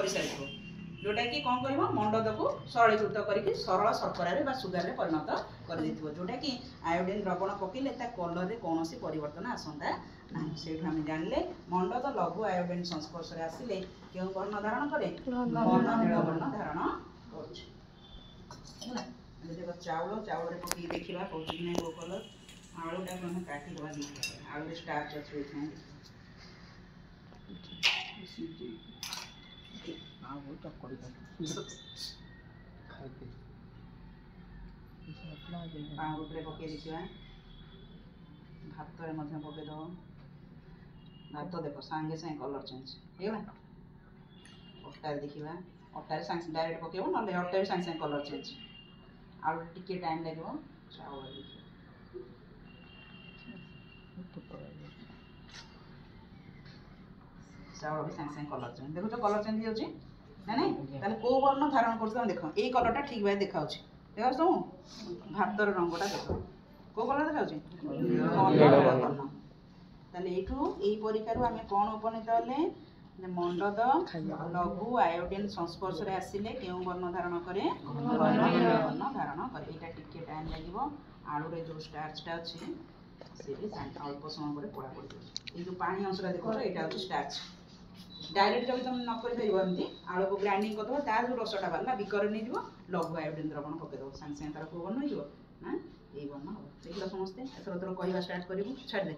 सारी जोटा कि कौन कर मंडद को सरलीकृत करके सरल शर्करार सुगार परिणत कर जोटा कि आयोडीन द्रवण पकईले कलर में कौन परिवर्तन आसंता ना से आम जानले मंडद लघु आयोडीन संस्पर्श आसिले क्यों वर्ण धारण करे घन नीलवर्ण धारण कर देख चाउल चाउल पकई देखा कौन नहीं वो कलर आलूटा को हमें काटिदेवा देखिए आलू स्टार्च अच्छे पाउडर पकई देखा भात पकईद भात देख सांगे सांगे कलर चेंज होगा अटार देखा अटार सांगे डायरेक्ट पकड़ ना अटा भी सांगे सांगे कलर चेंज आलू टिके टाइम लगे चाउल देखिए चाउल भी सांगे सांगे कलर चेंज देखो कलर चेंज हो ना नहीं कौ वर्ण धारण कर देख ये कलरटा ठीक भाई देखा देख सब भातर रंगटा देख कौ कलर देखा ये परीक्षार आम कौन उपनीत हेले मंडद लघु आयोडीन संस्पर्श आसिले क्यों वर्ण धारण करे वर्ण धारण करे यहाँ टिके टाइम लगे आलू जो स्टार्चटा अच्छी से अल्प समय पर पोड़ा पड़ जो पानी अंशटा देख यहाँ हूँ स्टार्च डायरेक्ट जब तुम न कर आलू को ग्राइंडिंग करदेव तार जो रसटा बाहर बिकर नहीं लघु आयोडीन द्रवण पकईदेव सांगे सांगे तार कौ वर्ण हो ना ये वर्ण हम देखिए समस्ते एथर कह स्टार्ट करूँ छाड़ दे।